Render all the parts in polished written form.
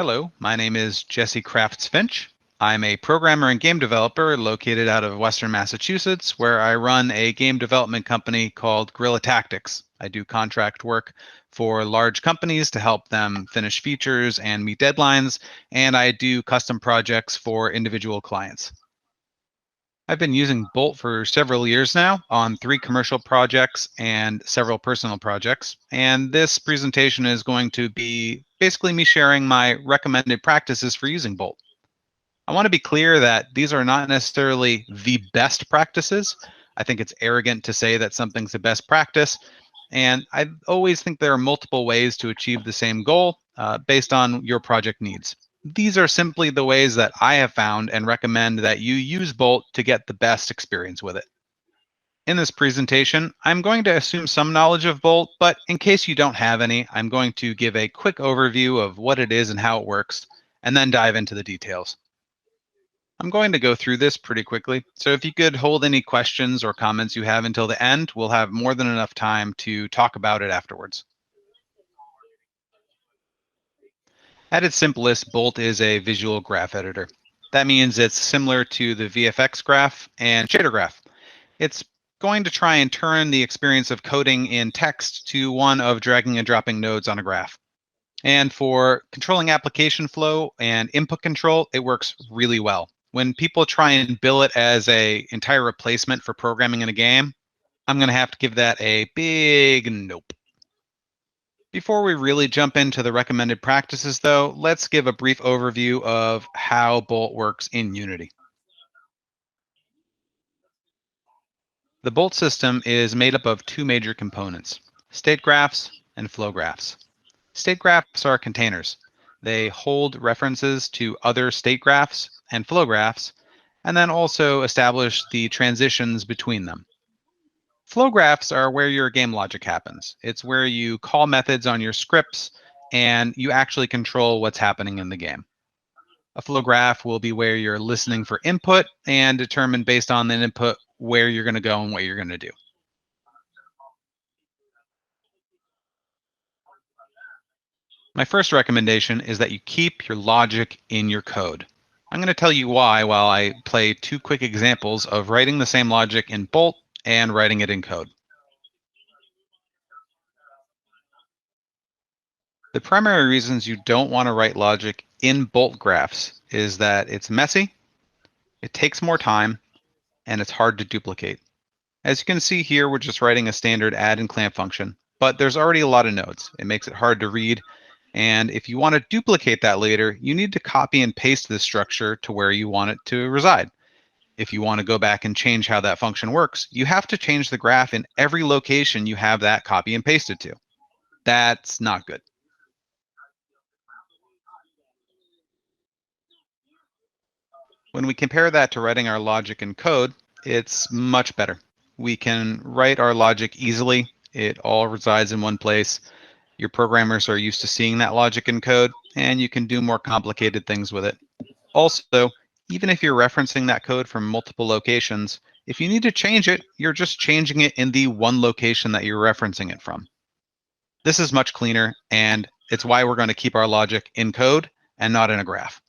Hello, my name is Jesse Crafts Finch. I'm a programmer and game developer located out of Western Massachusetts, where I run a game development company called Guerrilla Tactics. I do contract work for large companies to help them finish features and meet deadlines, and I do custom projects for individual clients. I've been using Bolt for several years now on 3 commercial projects and several personal projects. And this presentation is going to be basically me sharing my recommended practices for using Bolt. I want to be clear that these are not necessarily the best practices. I think it's arrogant to say that something's the best practice. And I always think there are multiple ways to achieve the same goal based on your project needs. These are simply the ways that I have found and recommend that you use Bolt to get the best experience with it. In this presentation, I'm going to assume some knowledge of Bolt, but in case you don't have any, I'm going to give a quick overview of what it is and how it works, and then dive into the details. I'm going to go through this pretty quickly, so if you could hold any questions or comments you have until the end, we'll have more than enough time to talk about it afterwards. At its simplest, Bolt is a visual graph editor. That means it's similar to the VFX graph and shader graph. It's going to try and turn the experience of coding in text to one of dragging and dropping nodes on a graph. And for controlling application flow and input control, it works really well. When people try and bill it as an entire replacement for programming in a game, I'm going to have to give that a big nope. Before we really jump into the recommended practices, though, let's give a brief overview of how Bolt works in Unity. The Bolt system is made up of 2 major components, state graphs and flow graphs. State graphs are containers. They hold references to other state graphs and flow graphs, and then also establish the transitions between them. Flow graphs are where your game logic happens. It's where you call methods on your scripts and you actually control what's happening in the game. A flow graph will be where you're listening for input and determine based on the input where you're going to go and what you're going to do. My first recommendation is that you keep your logic in your code. I'm going to tell you why while I play 2 quick examples of writing the same logic in Bolt and writing it in code. The primary reasons you don't want to write logic in Bolt graphs is that it's messy, it takes more time, and it's hard to duplicate. As you can see here, we're just writing a standard add and clamp function, but there's already a lot of nodes. It makes it hard to read, and if you want to duplicate that later, you need to copy and paste this structure to where you want it to reside. If you want to go back and change how that function works, you have to change the graph in every location you have that copy and pasted to. That's not good. When we compare that to writing our logic in code, it's much better. We can write our logic easily. It all resides in one place. Your programmers are used to seeing that logic in code, and you can do more complicated things with it. Also, even if you're referencing that code from multiple locations, if you need to change it, you're just changing it in the one location that you're referencing it from. This is much cleaner, and it's why we're going to keep our logic in code and not in a graph.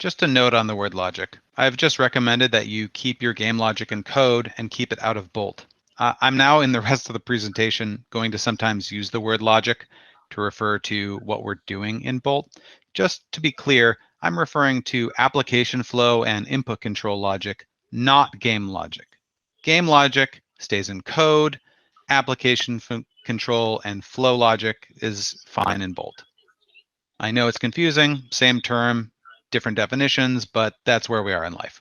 Just a note on the word logic. I've just recommended that you keep your game logic in code and keep it out of Bolt. I'm now in the rest of the presentation going to sometimes use the word logic to refer to what we're doing in Bolt. Just to be clear, I'm referring to application flow and input control logic, not game logic. Game logic stays in code, application control and flow logic is fine in Bolt. I know it's confusing, same term, different definitions, but that's where we are in life.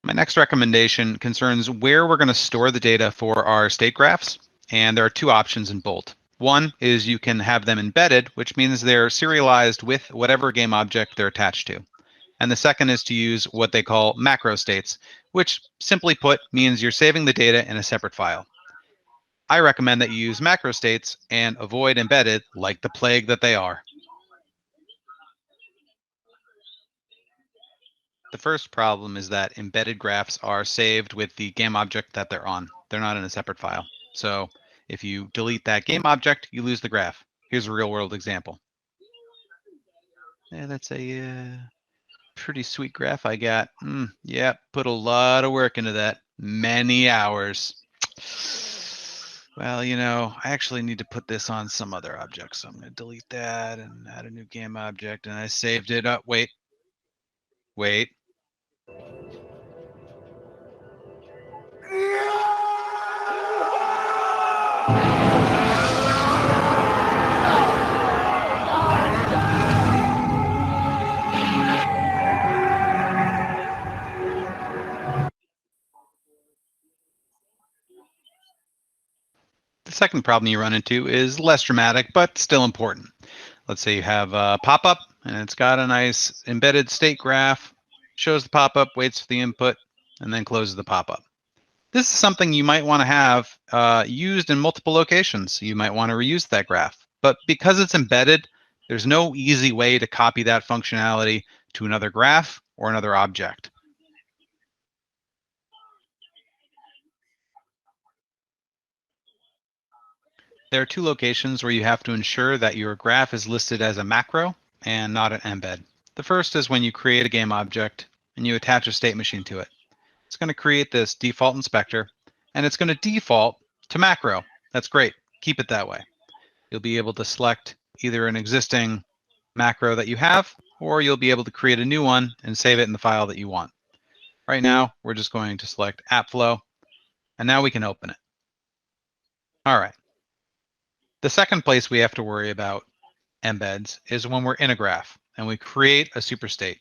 My next recommendation concerns where we're going to store the data for our state graphs, and there are 2 options in Bolt. One is you can have them embedded, which means they're serialized with whatever game object they're attached to. And the second is to use what they call macro states, which simply put means you're saving the data in a separate file. I recommend that you use macro states and avoid embedded like the plague that they are. The first problem is that embedded graphs are saved with the game object that they're on. They're not in a separate file. So if you delete that game object, you lose the graph. Here's a real world example. Yeah, that's a pretty sweet graph I got. Yeah, put a lot of work into that. Many hours. Well, I actually need to put this on some other object. So I'm going to delete that and add a new game object. And I saved it up. Wait. The second problem you run into is less dramatic, but still important. Let's say you have a pop-up, and it's got a nice embedded state graph, shows the pop-up, waits for the input, and then closes the pop-up. This is something you might want to have used in multiple locations. You might want to reuse that graph. But because it's embedded, there's no easy way to copy that functionality to another graph or another object. There are two locations where you have to ensure that your graph is listed as a macro and not an embed. The first is when you create a game object and you attach a state machine to it. It's going to create this default inspector, and it's going to default to macro. That's great. Keep it that way. You'll be able to select either an existing macro that you have, or you'll be able to create a new one and save it in the file that you want. Right now, we're just going to select app flow, and now we can open it. All right. The second place we have to worry about embeds is when we're in a graph and we create a superstate.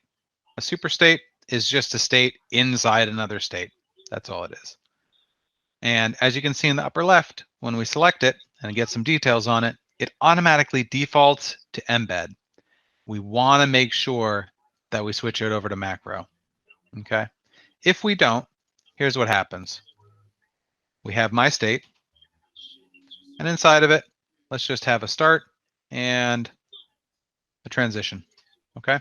A superstate is just a state inside another state. That's all it is. And as you can see in the upper left, when we select it and get some details on it, it automatically defaults to embed. We want to make sure that we switch it over to macro. Okay. If we don't, here's what happens. We have my state, and inside of it, let's just have a start and a transition. Okay.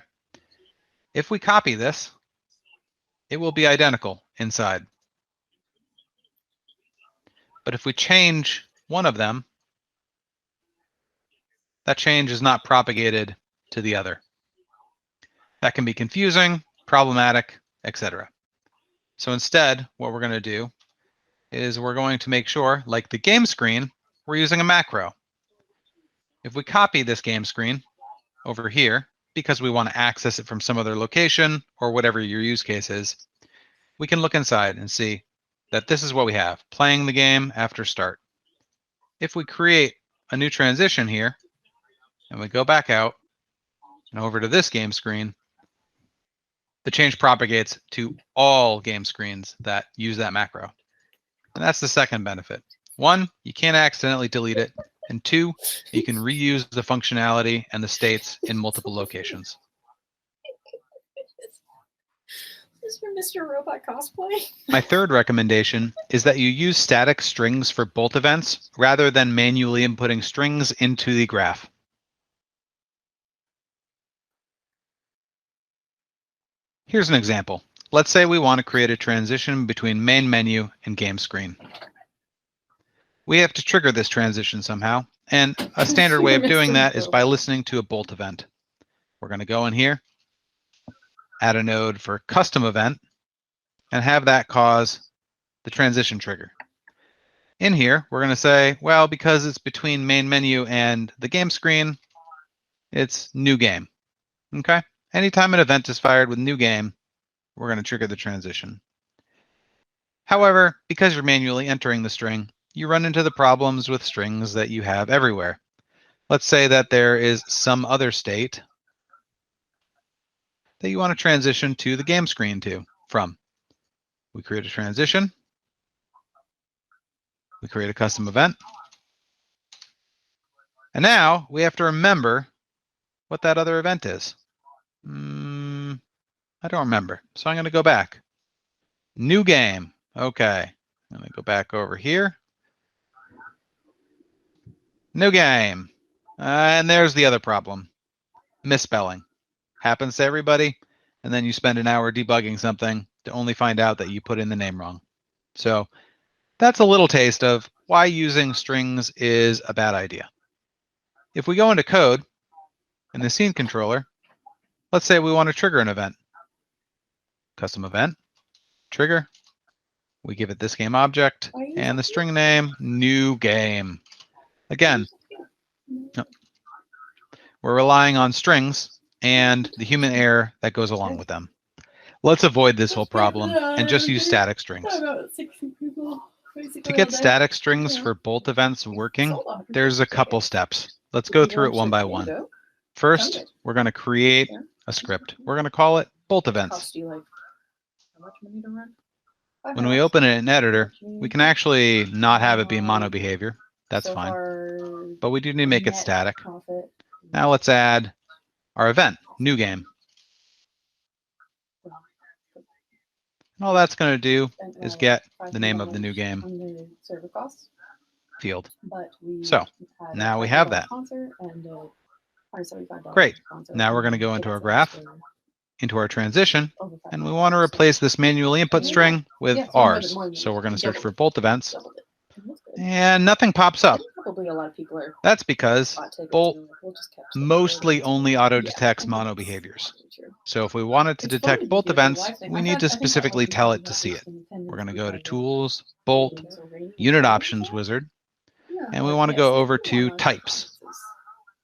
If we copy this, it will be identical inside. But if we change one of them, that change is not propagated to the other. That can be confusing, problematic, etc. So instead, what we're going to do is we're going to make sure, like the game screen, we're using a macro. If we copy this game screen over here, because we want to access it from some other location or whatever your use case is, we can look inside and see that this is what we have, playing the game after start. If we create a new transition here, and we go back out and over to this game screen, the change propagates to all game screens that use that macro. And that's the second benefit. One, you can't accidentally delete it. And two, you can reuse the functionality and the states in multiple locations. Is this for Mr. Robot cosplay? My third recommendation is that you use static strings for both events rather than manually inputting strings into the graph. Here's an example. Let's say we want to create a transition between main menu and game screen. We have to trigger this transition somehow, and a standard way of doing that is by listening to a bolt event. We're going to go in here, add a node for custom event, and have that cause the transition trigger. In here, we're going to say, well, because it's between main menu and the game screen, it's new game. Okay? Anytime an event is fired with new game, we're going to trigger the transition. However, because you're manually entering the string, you run into the problems with strings that you have everywhere. Let's say that there is some other state that you want to transition to the game screen from. We create a transition. We create a custom event. And now we have to remember what that other event is. I don't remember. So I'm going to go back. New game. Okay. I'm going to go back over here. New game. And there's the other problem. Misspelling. Happens to everybody. and then you spend an hour debugging something to only find out that you put in the name wrong. So that's a little taste of why using strings is a bad idea. If we go into code in the scene controller, let's say we want to trigger an event. Custom event, trigger. We give it this game object and the string name, new game. Again, we're relying on strings and the human error that goes along with them. Let's avoid this whole problem and just use static strings. To get static strings for bolt events working, there's a couple steps. Let's go through it one by one. First, we're going to create a script. We're going to call it bolt events. When we open it in editor, we can actually not have it be mono behavior. That's fine. But we do need to make it static. Now let's add our event, new game. And all that's going to do is get the name of the new game field. So now we have that. Great. Now we're going to go into our graph, into our transition, and we want to replace this manually input string with ours. So we're going to search for bolt events, and nothing pops up. That's because bolt mostly only auto detects mono behaviors. So if we wanted to detect bolt events, we need to specifically tell it to see it. We're going to go to Tools, Bolt, Unit Options Wizard, and we want to go over to Types.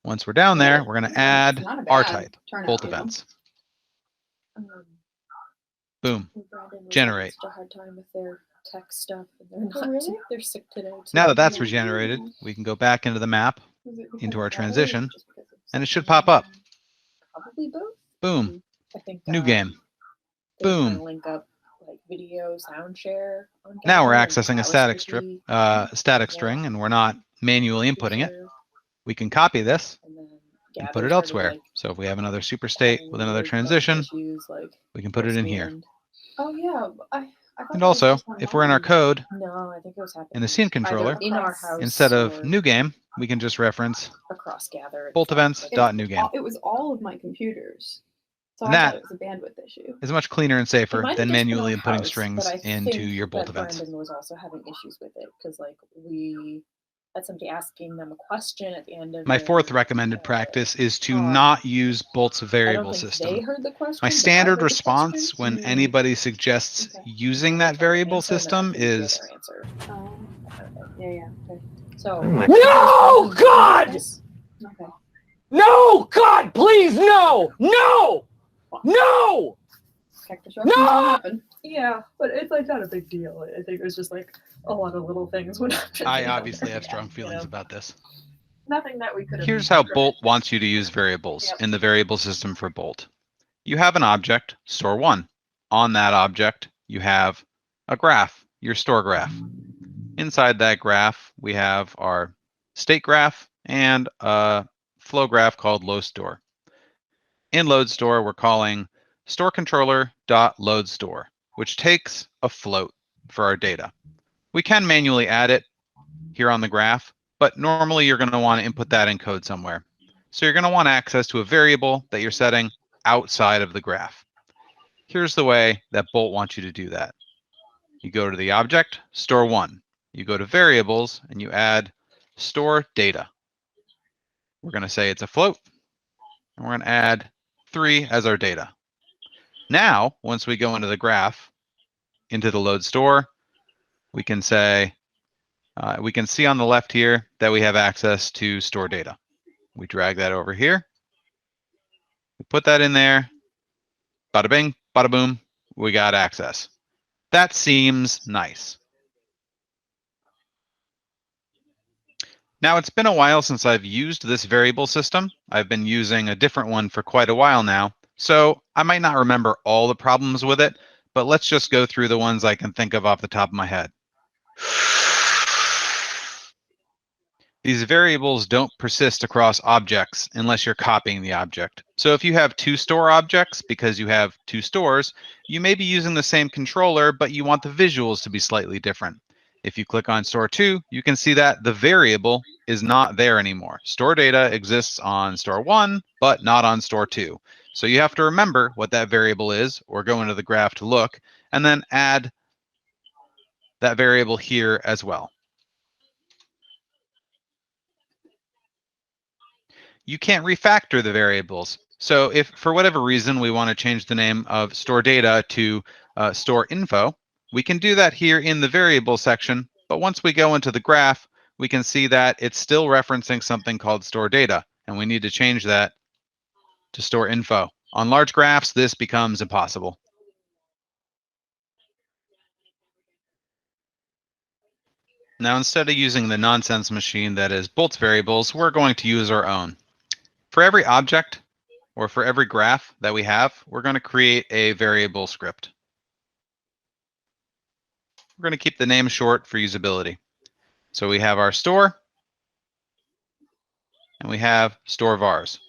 Once we're down there, we're going to add our type, bolt events. Boom. Generate. Now that that's regenerated, we can go back into the map, into our transition, and it should pop up. Boom. New game. Boom. Now we're accessing a static string, and we're not manually inputting it. We can copy this and put it elsewhere. So if we have another superstate with another transition, we can put it in here. Oh yeah, And also, if we're in our code, in the scene controller, instead of new game, we can just reference bolt events.new game. It was all of my computers. So And I that thought it was a bandwidth issue. is much cleaner and safer than manually inputting strings into your bolt that events. Brandon was also having issues with it because like we had somebody asking them a question at the end of My the, fourth recommended practice is to not use Bolt's variable They system. heard the question, My but I standard heard the response question. when anybody suggests using that variable system is, Yeah. Okay. So No, God! Okay. No, God, please, no! No! No! Tech disruption No! will happen. Yeah, but it's like not a big deal. I think it was just like a lot of little things would happen. I obviously have strong feelings about this. Nothing that we could have. Here's how Bolt wants you to use variables in the variable system for Bolt. You have an object, store1. On that object, you have a graph, your store graph. Inside that graph, we have our state graph and a flow graph called loadStore. In loadStore, we're calling storeController.loadStore, which takes a float for our data. We can manually add it here on the graph, but normally you're going to want to input that in code somewhere. So you're going to want access to a variable that you're setting outside of the graph. Here's the way that Bolt wants you to do that. You go to the object, store1. You go to variables, and you add store data. We're going to say it's a float, and we're going to add 3 as our data. Now, once we go into the graph, into the load store, we can say, we can see on the left here that we have access to store data. We drag that over here. We put that in there. Bada bing, bada boom, we got access. That seems nice. Now, it's been a while since I've used this variable system. I've been using a different one for quite a while now, so I might not remember all the problems with it, but let's just go through the ones I can think of off the top of my head. These variables don't persist across objects unless you're copying the object. So if you have 2 store objects, because you have 2 stores, you may be using the same controller, but you want the visuals to be slightly different. If you click on store 2, you can see that the variable is not there anymore. Store data exists on store 1, but not on store 2. So you have to remember what that variable is, or go into the graph to look, and then add that variable here as well. You can't refactor the variables. So if for whatever reason we want to change the name of store data to store info, we can do that here in the variable section. But once we go into the graph, we can see that it's still referencing something called store data, and we need to change that to store info. On large graphs, this becomes impossible. Now, instead of using the nonsense machine that is Bolt's variables, we're going to use our own. For every object, or for every graph that we have, we're going to create a variable script. We're going to keep the name short for usability. So we have our store, and we have store vars.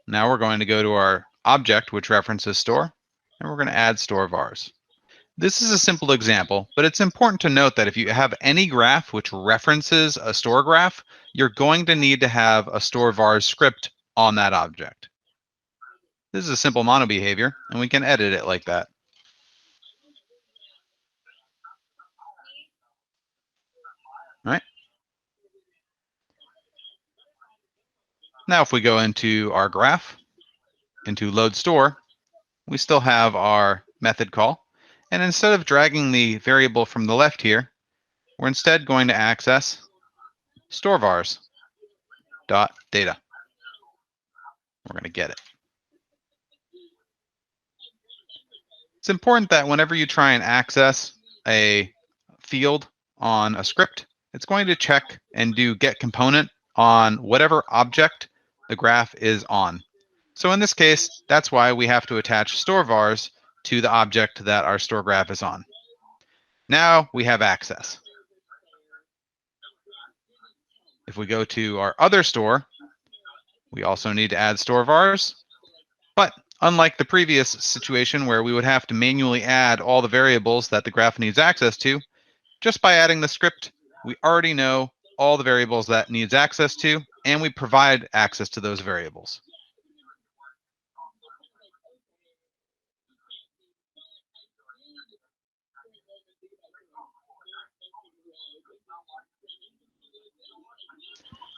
Now we're going to go to our object, which references store, and we're going to add store vars. This is a simple example, but it's important to note that if you have any graph which references a store graph, you're going to need to have a store vars script on that object. This is a simple mono behavior, and we can edit it like that. All right. Now, if we go into our graph, into load store, we still have our method call. And instead of dragging the variable from the left here, we're instead going to access store vars dot data. We're going to get it. It's important that whenever you try and access a field on a script, it's going to check and do get component on whatever object the graph is on. So in this case, that's why we have to attach store vars to the object that our store graph is on. Now we have access. If we go to our other store, we also need to add store vars. But unlike the previous situation where we would have to manually add all the variables that the graph needs access to, just by adding the script, we already know all the variables that needs access to, and we provide access to those variables.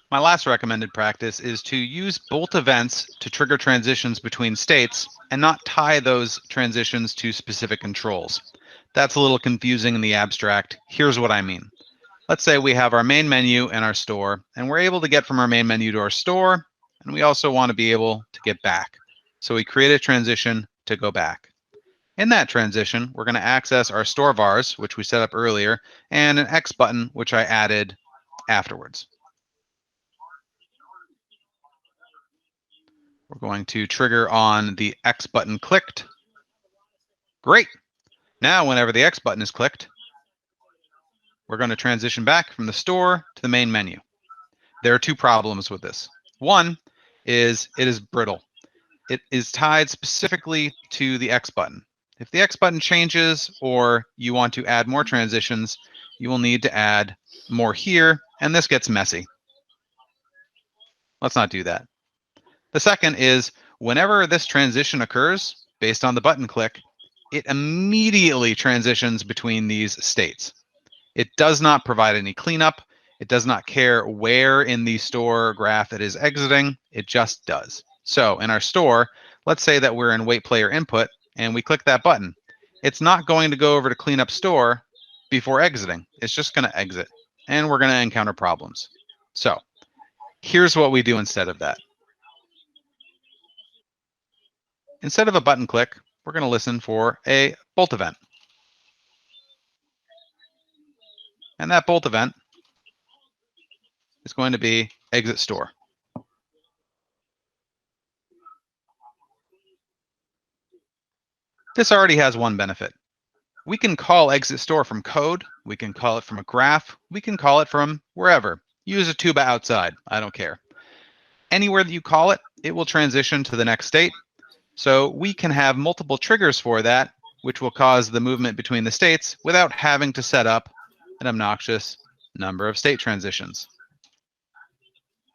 My last recommended practice is to use Bolt events to trigger transitions between states and not tie those transitions to specific controls. That's a little confusing in the abstract. Here's what I mean. Let's say we have our main menu and our store, and we're able to get from our main menu to our store, and we also want to be able to get back. So we create a transition to go back. In that transition, we're going to access our store vars, which we set up earlier, and an X button, which I added afterwards. We're going to trigger on the X button clicked. Great. Now, whenever the X button is clicked, we're going to transition back from the store to the main menu. There are two problems with this. One is it is brittle. It is tied specifically to the X button. If the X button changes or you want to add more transitions, you will need to add more here, and this gets messy. Let's not do that. The second is whenever this transition occurs, based on the button click, it immediately transitions between these states. It does not provide any cleanup. It does not care where in the store graph it is exiting. It just does. So in our store, let's say that we're in wait player input and we click that button. It's not going to go over to clean up store before exiting. It's just going to exit, and we're going to encounter problems. So here's what we do instead of that. Instead of a button click, we're going to listen for a bolt event. And that bolt event is going to be exit store. This already has one benefit. We can call exit store from code. We can call it from a graph. We can call it from wherever. Use a tuba outside. I don't care. Anywhere that you call it, it will transition to the next state. So we can have multiple triggers for that, which will cause the movement between the states without having to set up an obnoxious number of state transitions.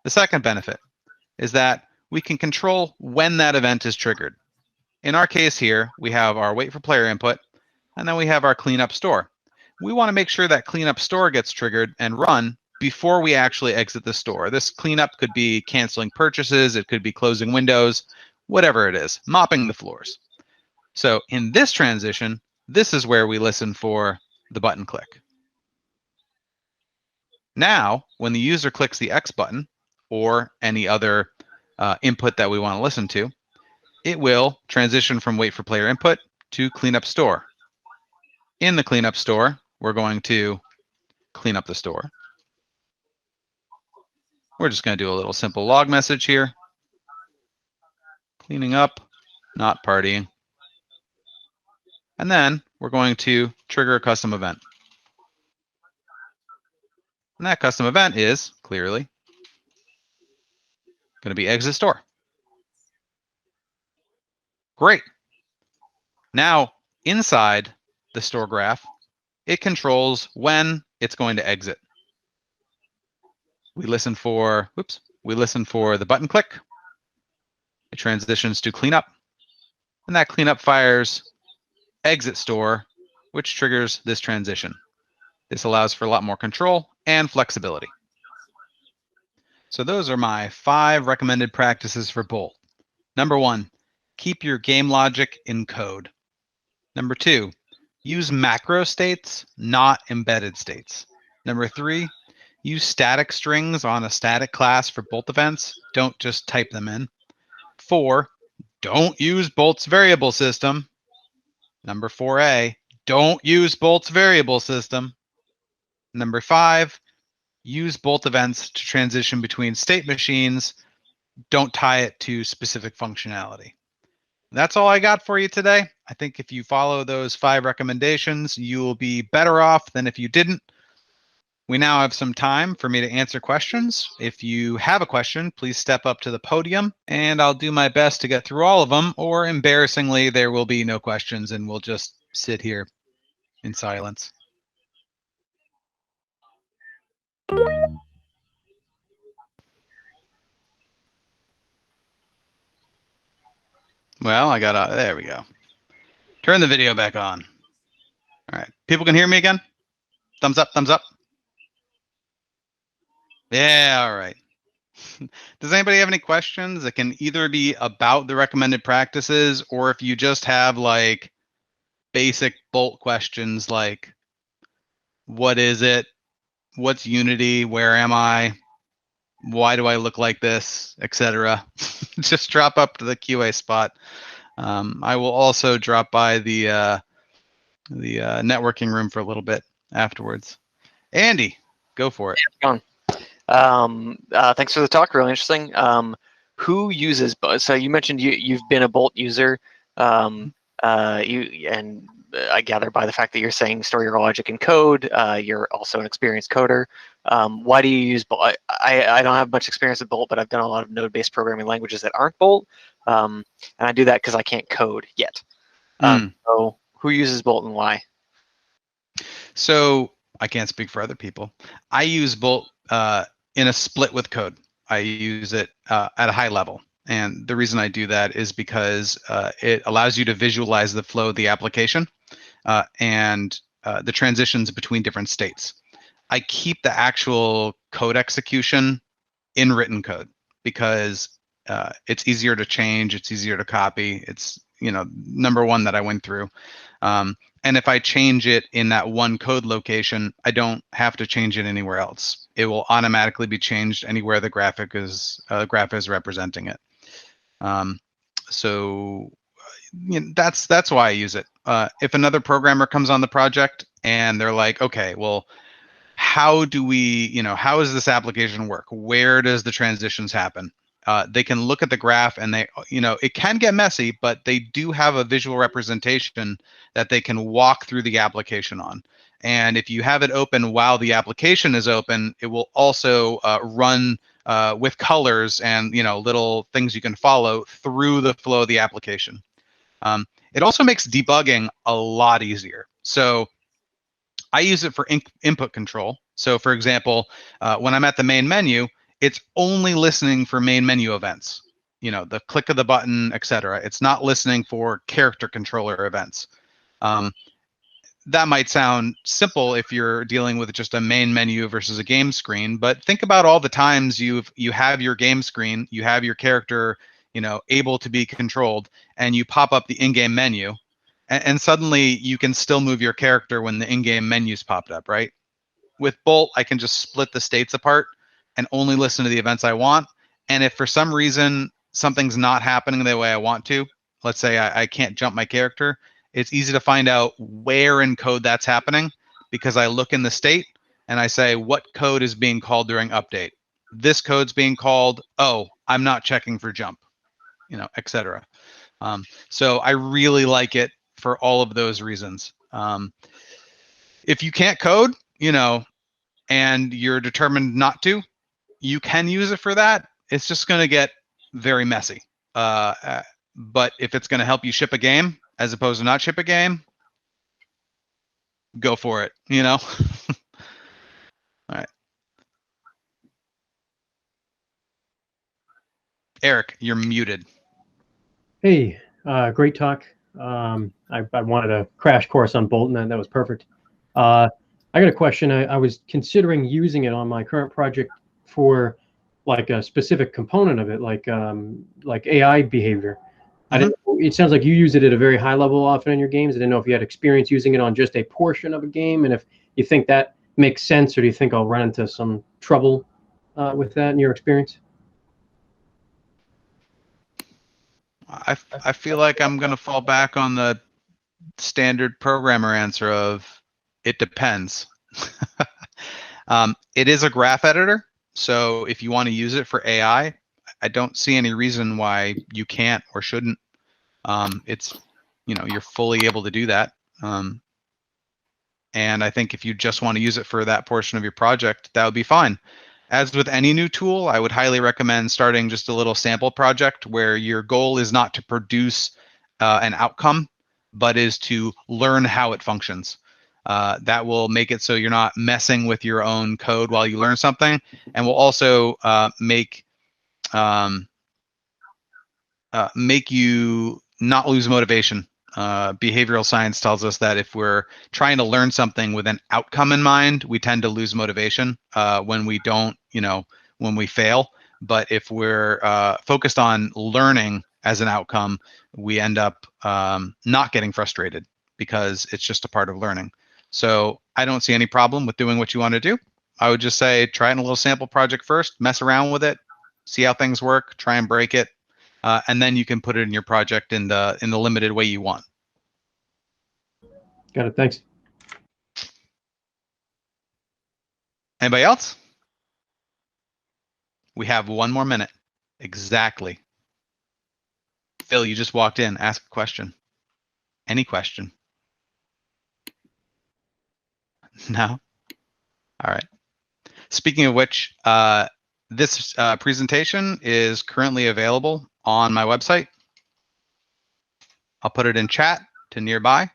The second benefit is that we can control when that event is triggered. In our case here, we have our wait for player input, and then we have our cleanup store. We want to make sure that cleanup store gets triggered and run before we actually exit the store. This cleanup could be canceling purchases, it could be closing windows, whatever it is, mopping the floors. So in this transition, this is where we listen for the button click. Now, when the user clicks the X button or any other input that we want to listen to, it will transition from wait for player input to cleanup store. In the cleanup store, we're going to clean up the store. We're just going to do a little simple log message here. Cleaning up, not partying. And then we're going to trigger a custom event. And that custom event is clearly going to be exit store. Great. Now, inside the store graph, it controls when it's going to exit. We listen for the button click. It transitions to cleanup. And that cleanup fires exit store, which triggers this transition. This allows for a lot more control and flexibility. So those are my 5 recommended practices for Bolt. Number 1, keep your game logic in code. Number 2, use macro states, not embedded states. Number 3, use static strings on a static class for Bolt events. Don't just type them in. 4, don't use Bolt's variable system. Number 4A, don't use Bolt's variable system. Number 5, use Bolt events to transition between state machines. Don't tie it to specific functionality. That's all I got for you today. I think if you follow those 5 recommendations, you will be better off than if you didn't. We now have some time for me to answer questions. If you have a question, please step up to the podium and I'll do my best to get through all of them, or embarrassingly, there will be no questions and we'll just sit here in silence. Well, there we go. Turn the video back on. All right, people can hear me again? Thumbs up, thumbs up. Yeah, all right. Does anybody have any questions? It can either be about the recommended practices, or if you just have like basic Bolt questions like, what is it? What's Unity? Where am I? Why do I look like this? Etc. Just drop up to the QA spot. I will also drop by the networking room for a little bit afterwards. Andy, go for it. Thanks for the talk. Really interesting. Who uses Bolt? So you mentioned you've been a Bolt user. I gather by the fact that you're saying store your logic in code, you're also an experienced coder. Why do you use Bolt? I don't have much experience with Bolt, but I've done a lot of node-based programming languages that aren't Bolt, and I do that because I can't code yet. So who uses Bolt and why? So I can't speak for other people. I use Bolt in a split with code. I use it at a high level. And the reason I do that is because it allows you to visualize the flow of the application and the transitions between different states. I keep the actual code execution in written code because it's easier to change, it's easier to copy. It's, number one that I went through. And if I change it in that one code location, I don't have to change it anywhere else. It will automatically be changed anywhere the graph is representing it. So that's why I use it. If another programmer comes on the project and they're like, okay, well, how do we, how does this application work? Where does the transitions happen? They can look at the graph and they, it can get messy, but they do have a visual representation that they can walk through the application on. And if you have it open while the application is open, it will also run with colors and little things you can follow through the flow of the application. It also makes debugging a lot easier. So I use it for input control. So for example, when I'm at the main menu, it's only listening for main menu events. the click of the button, etc. It's not listening for character controller events. That might sound simple if you're dealing with just a main menu versus a game screen, but think about all the times you have your game screen, you have your character, able to be controlled, and you pop up the in-game menu, and suddenly you can still move your character when the in-game menu's popped up, right? With Bolt, I can just split the states apart and only listen to the events I want. And if for some reason something's not happening the way I want to, let's say I can't jump my character, it's easy to find out where in code that's happening, because I look in the state and I say, what code is being called during update? This code's being called, oh, I'm not checking for jump, etc. So I really like it for all of those reasons. If you can't code, and you're determined not to, you can use it for that. It's just going to get very messy. But if it's going to help you ship a game as opposed to not ship a game, go for it, All right. Eric, you're muted. Hey, great talk. I wanted a crash course on Bolt, and that was perfect. I got a question. I was considering using it on my current project for like a specific component of it, like AI behavior. I didn't. It sounds like you use it at a very high level often in your games. I didn't know if you had experience using it on just a portion of a game, and if you think that makes sense, or do you think I'll run into some trouble with that in your experience? I feel like I'm going to fall back on the standard programmer answer of it depends. It is a graph editor, so if you want to use it for AI, I don't see any reason why you can't or shouldn't. It's, you're fully able to do that. And I think if you just want to use it for that portion of your project, that would be fine. As with any new tool, I would highly recommend starting just a little sample project where your goal is not to produce an outcome, but is to learn how it functions. That will make it so you're not messing with your own code while you learn something, and will also make you not lose motivation. Behavioral science tells us that if we're trying to learn something with an outcome in mind, we tend to lose motivation when we don't, when we fail. But if we're focused on learning as an outcome, we end up not getting frustrated because it's just a part of learning. So I don't see any problem with doing what you want to do. I would just say try it in a little sample project first, mess around with it, see how things work, try and break it. And then you can put it in your project in the limited way you want. Got it. Thanks. Anybody else? We have 1 more minute. Exactly. Phil, you just walked in. Ask a question. Any question? No? All right. Speaking of which, this presentation is currently available on my website. I'll put it in chat to nearby.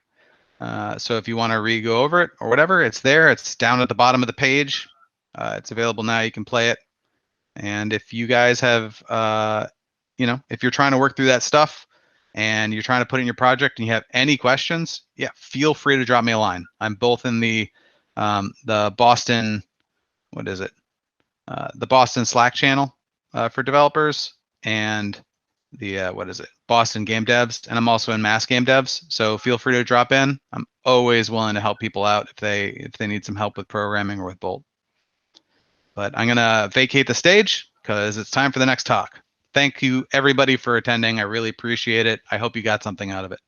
So if you want to re-go over it or whatever, it's there. It's down at the bottom of the page. It's available now. You can play it. And if you guys have, if you're trying to work through that stuff and you're trying to put it in your project and you have any questions, yeah, feel free to drop me a line. I'm both in the Boston, what is it? The Boston Slack channel for developers, and the Boston Game Devs, and I'm also in Mass Game Devs. So feel free to drop in. I'm always willing to help people out if they need some help with programming or with Bolt. But I'm gonna vacate the stage because it's time for the next talk. Thank you everybody for attending. I really appreciate it. I hope you got something out of it.